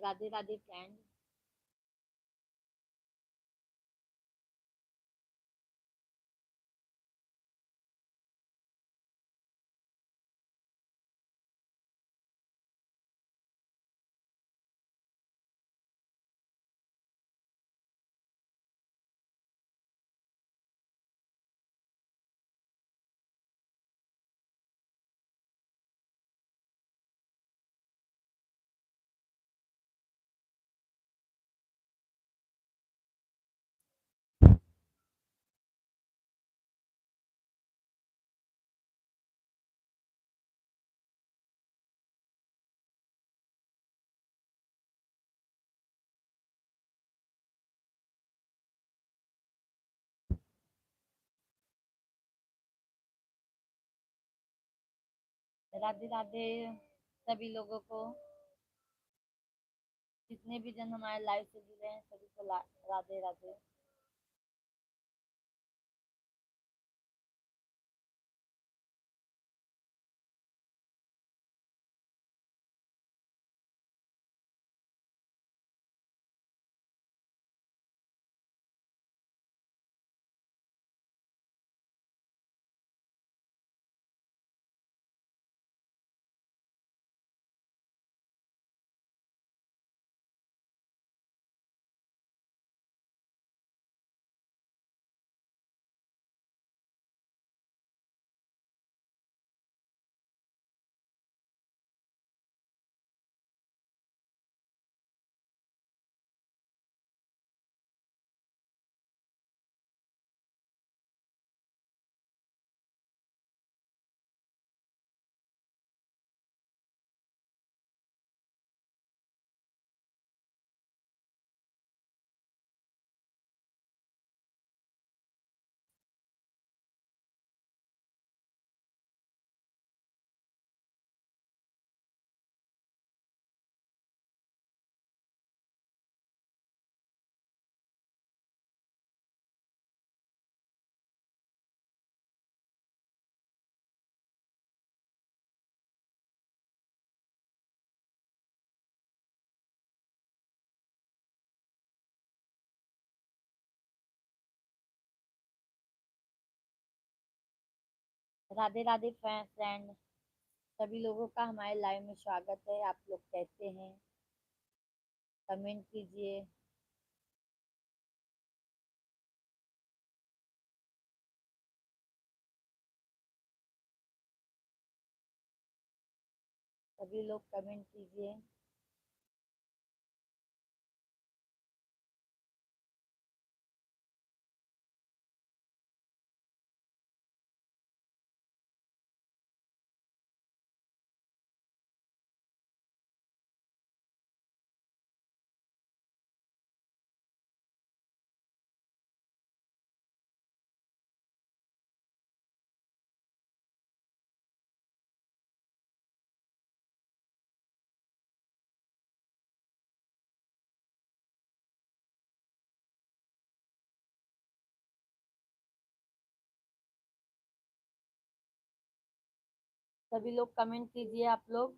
Radhe Radhe friend. Radhe Radhe सभी लोगों को, जितने भी जन हमारे लाइव से जुड़े हैं सभी को राधे राधे। राधे राधे फ्रेंड, सभी लोगों का हमारे लाइव में स्वागत है। आप लोग कैसे हैं? कमेंट कीजिए। सभी लोग कमेंट कीजिए। सभी लोग कमेंट कीजिए आप लोग।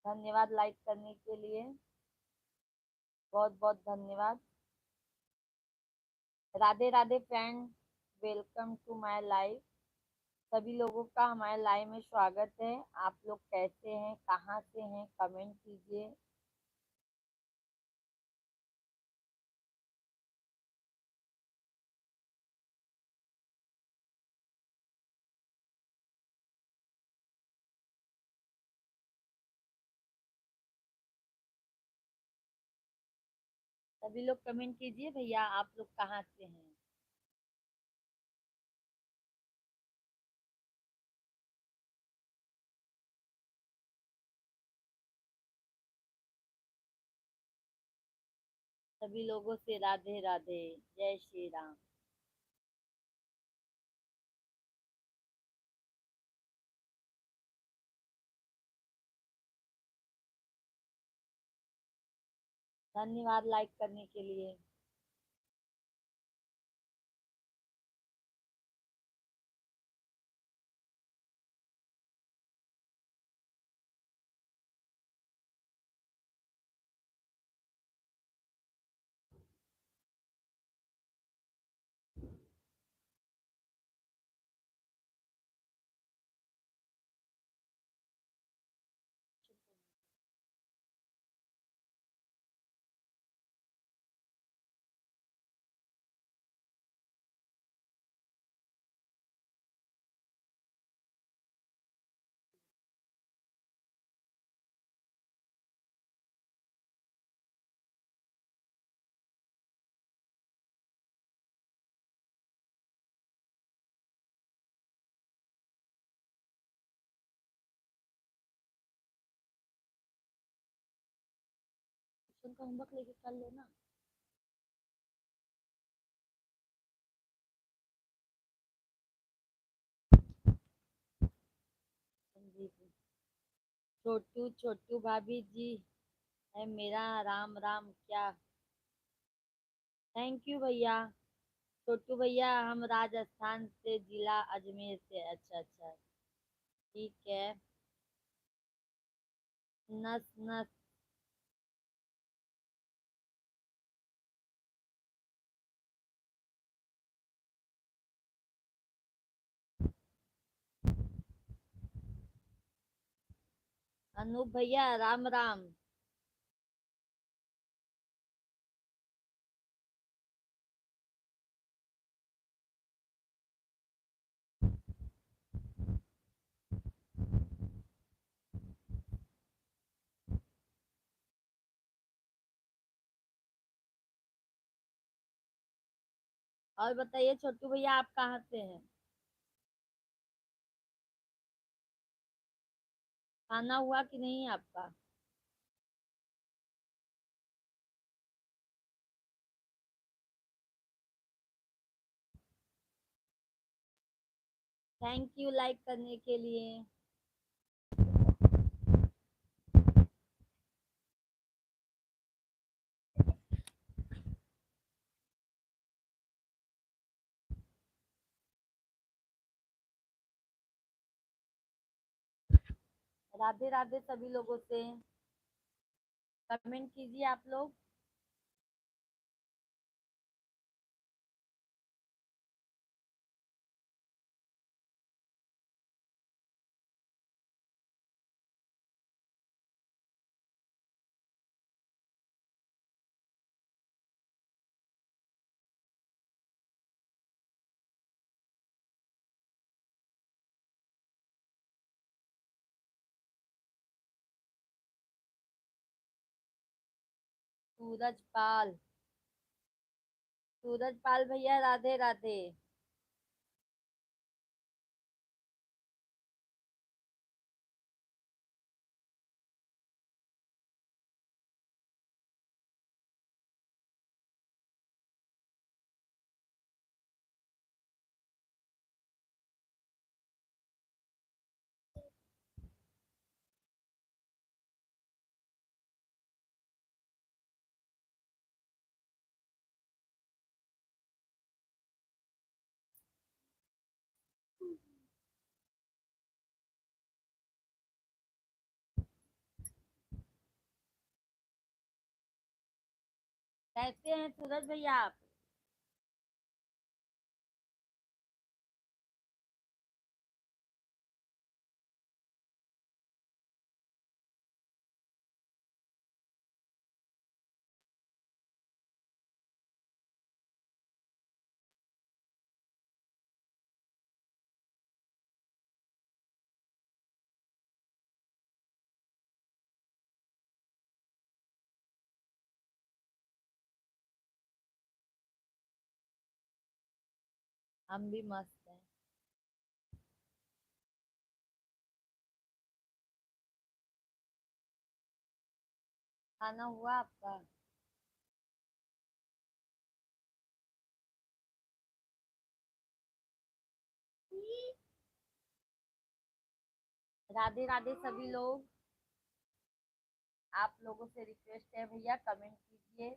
धन्यवाद लाइक करने के लिए, बहुत बहुत धन्यवाद। Radhe Radhe friend, welcome to my live. सभी लोगों का हमारे लाइव में स्वागत है। आप लोग कैसे हैं, कहाँ से हैं, कमेंट कीजिए। सभी लोग कमेंट कीजिए भैया, आप लोग कहाँ से हैं। सभी लोगों से राधे राधे, जय श्री राम। धन्यवाद लाइक करने के लिए। उनका होमवर्क लेके कर लेना। संजीव छोटू छोटू भाभी जी है मेरा। राम राम क्या। थैंक यू भैया। छोटू भैया हम राजस्थान से, जिला अजमेर से। अच्छा अच्छा, ठीक है। नस नस। अनूप भैया राम राम। और बताइए छोटू भैया आप कहाँ से हैं। खाना हुआ कि नहीं आपका। थैंक यू लाइक करने के लिए। राधे राधे सभी लोगों से। कमेंट कीजिए आप लोग। सूरज पाल। सूरज पाल भैया राधे राधे। कैसे हैं सूरज भैया आप। हम भी मस्त हैं। खाना हुआ आपका। राधे राधे सभी लोग। आप लोगों से रिक्वेस्ट है भैया कमेंट कीजिए। दीजिए।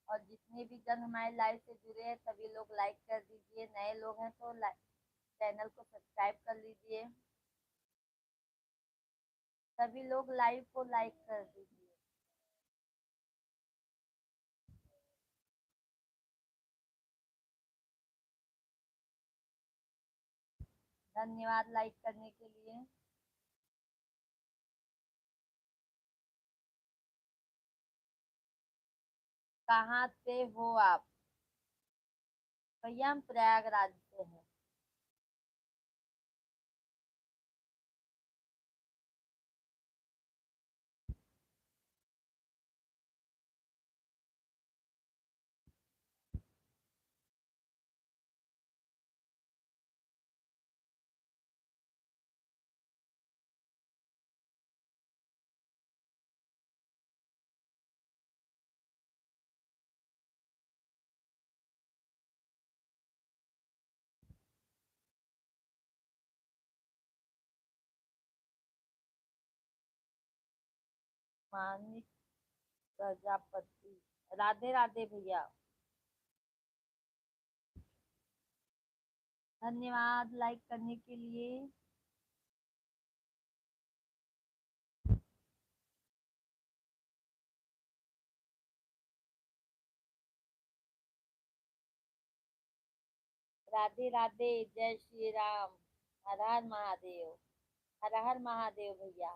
और जितने भी जन हमारे लाइव से जुड़े हैं सभी लोग लाइक कर दीजिए। नए लोग हैं तो चैनल को सब्सक्राइब कर लीजिए। सभी लोग लाइव को लाइक कर दीजिए। धन्यवाद लाइक करने के लिए। कहाँ से हो आप? भैया हम प्रयागराज से हैं। मानिक प्रजापति। राधे राधे भैया। धन्यवाद लाइक करने के लिए। राधे राधे। जय श्री राम। हर हर महादेव। हर हर महादेव भैया।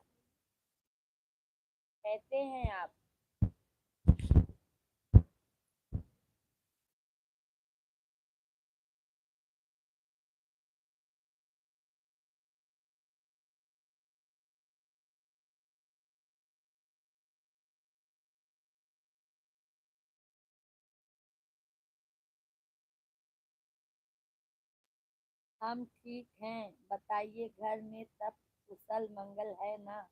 कैसे हैं आप? हम ठीक हैं। बताइए घर में सब कुशल मंगल है ना?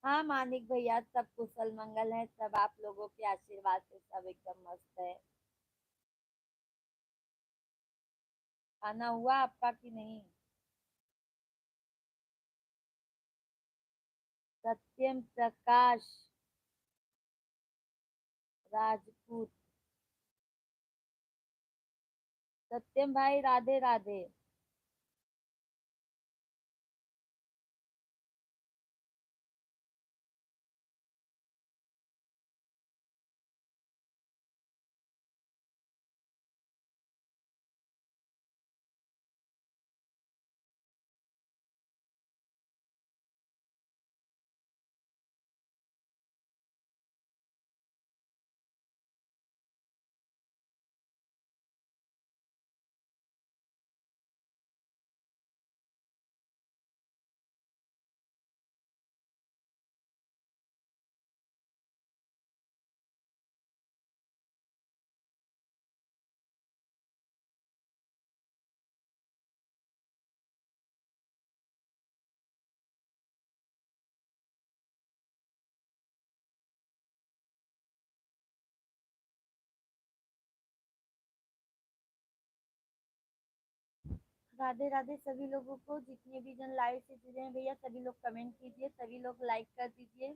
हाँ मानिक भैया सब कुशल मंगल है। सब आप लोगों के आशीर्वाद से सब एकदम मस्त है। खाना हुआ आपका कि नहीं? सत्यम प्रकाश राजपूत। सत्यम भाई राधे राधे। राधे राधे सभी लोगों को। जितने भी जन लाइव से जुड़े हैं भैया सभी लोग कमेंट कीजिए। सभी लोग लाइक कर दीजिए।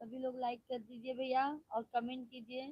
सभी लोग लाइक कर दीजिए भैया और कमेंट कीजिए।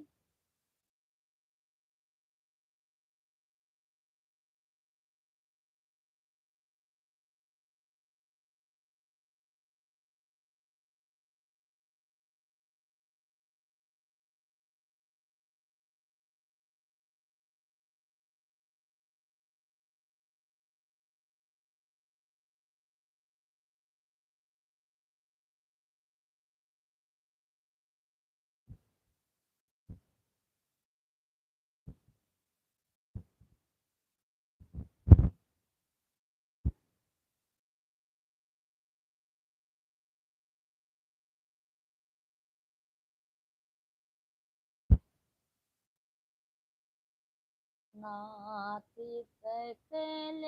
नाथ सकल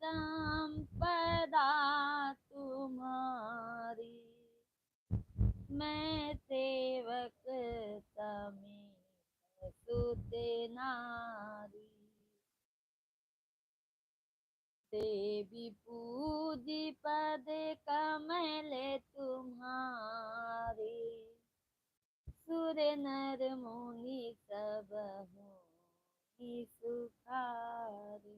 संपदा तुम्हारी, मैं सेवक समेत सुत नारी। देवी पूजी पद कमल तुम्हारे, सुर नर मुनि सब हों सुखारे।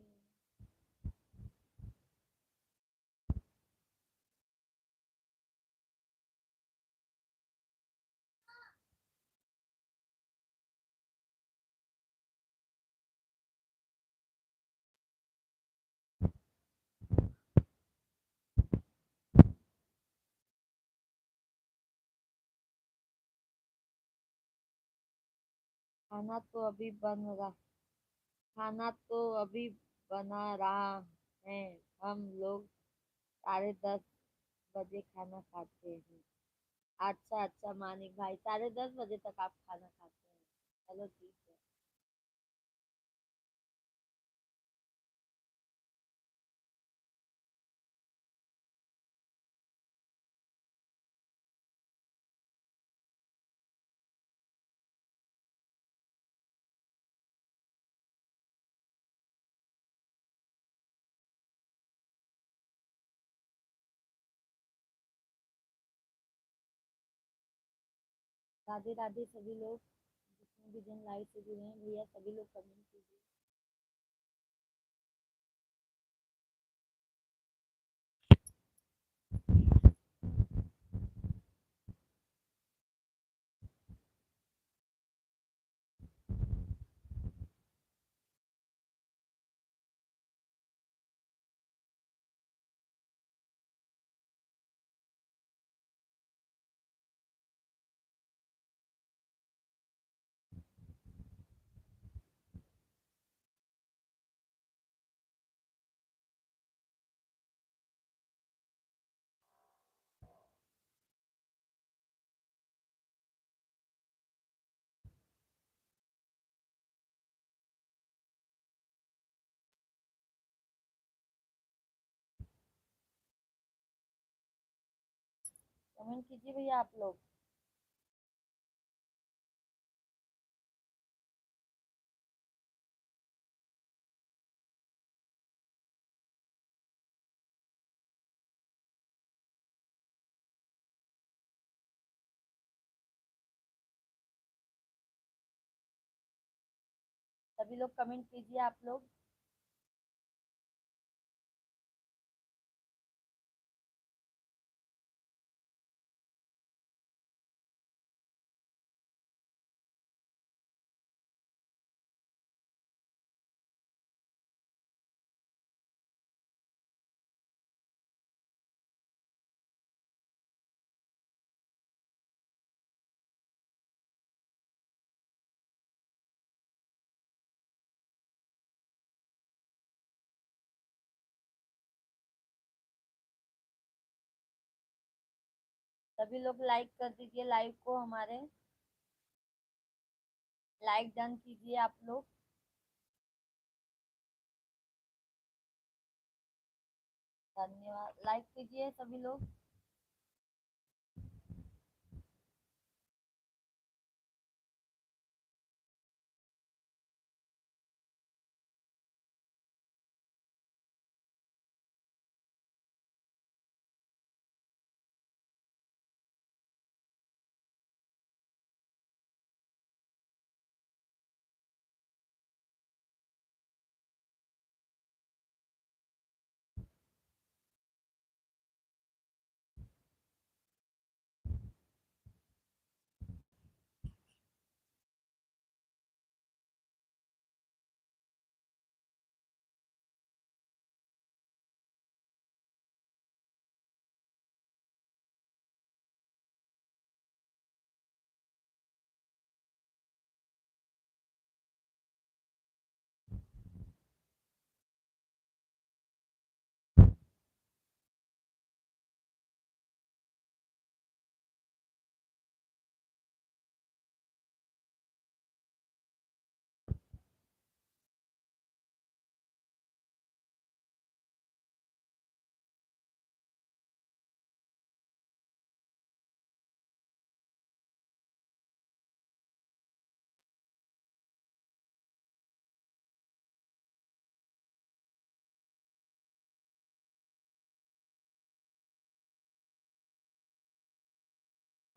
खाना तो अभी बन रहा खाना तो अभी बना रहा है। हम लोग 10:30 बजे खाना खाते हैं। अच्छा अच्छा मानिक भाई, 10:30 बजे तक आप खाना खाते हैं। चलो ठीक है। राधे राधे सभी लोग, जितने भी जन लाइव से जुड़े हैं भैया सभी लोग कमेंट कीजिए। कमेंट कीजिए भैया आप लोग। सभी लोग कमेंट कीजिए आप लोग। सभी लोग लाइक कर दीजिए लाइव को हमारे। लाइक डन कीजिए आप लोग। धन्यवाद, लाइक कीजिए सभी लोग।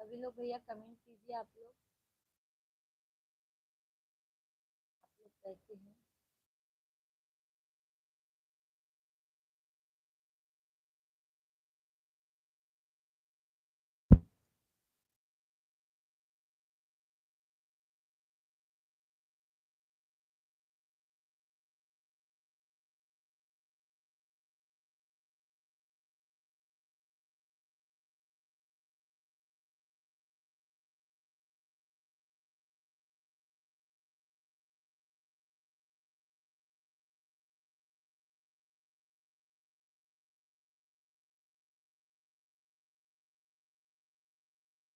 सभी लोग भैया कमेंट कीजिए। आप लोग कैसे हैं?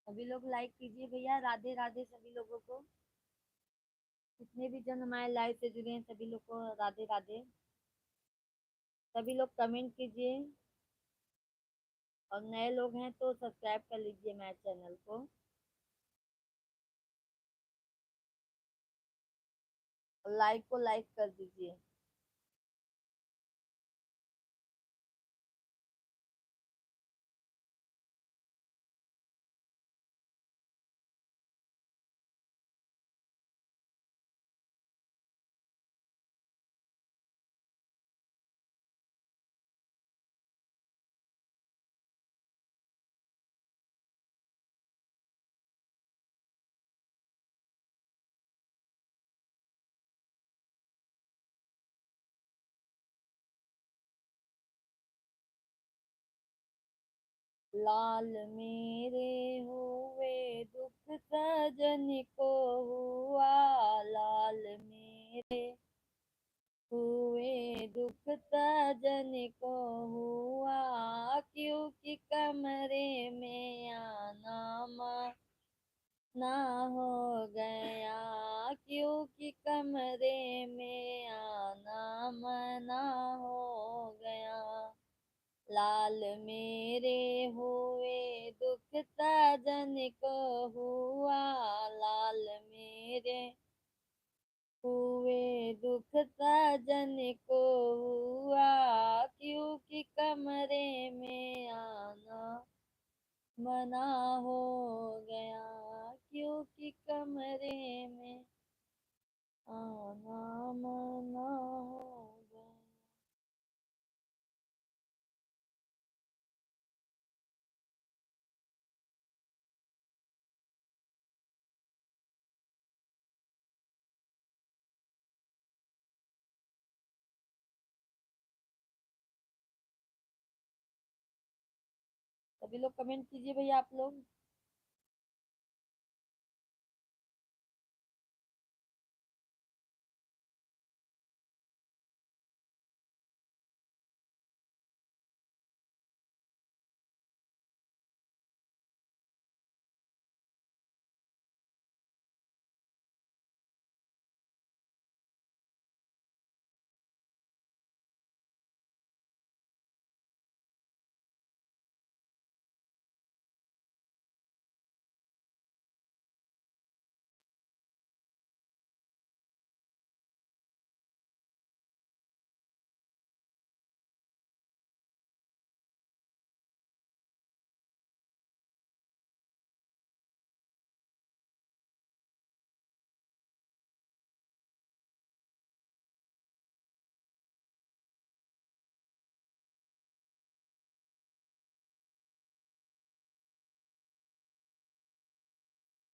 सभी लोग लाइक कीजिए भैया। राधे राधे सभी लोगों को। जितने भी जन हमारे लाइव से जुड़े हैं सभी लोग को राधे राधे। सभी लोग कमेंट कीजिए। और नए लोग हैं तो सब्सक्राइब कर लीजिए मेरे चैनल को। और लाइक को लाइक कर दीजिए। लाल मेरे हुए दुख सजन को हुआ। लाल मेरे हुए दुख सजन को हुआ। क्योंकि कमरे में आना ना हो गया। क्योंकि कमरे में आना मना हो गया। लाल मेरे हुए दुख सजन को हुआ। लाल मेरे हुए दुख सजन को हुआ। क्योंकि कमरे में आना मना हो गया। क्योंकि कमरे में आना मना हो गया। सभी लोग कमेंट कीजिए भैया आप लोग।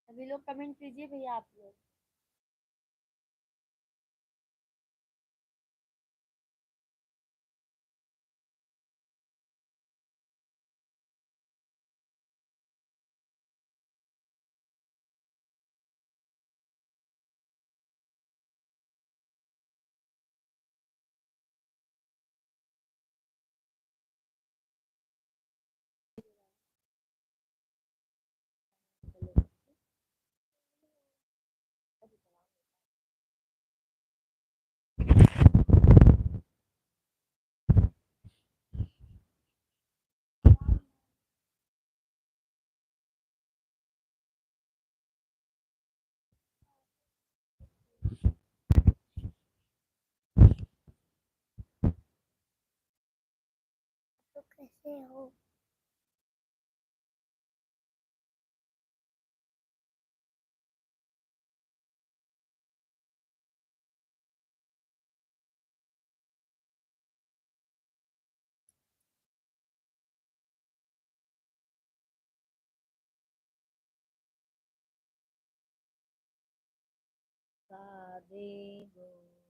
सभी लोग कमेंट कीजिए भैया आप लोग। तो कैसे हो? राधे बोल।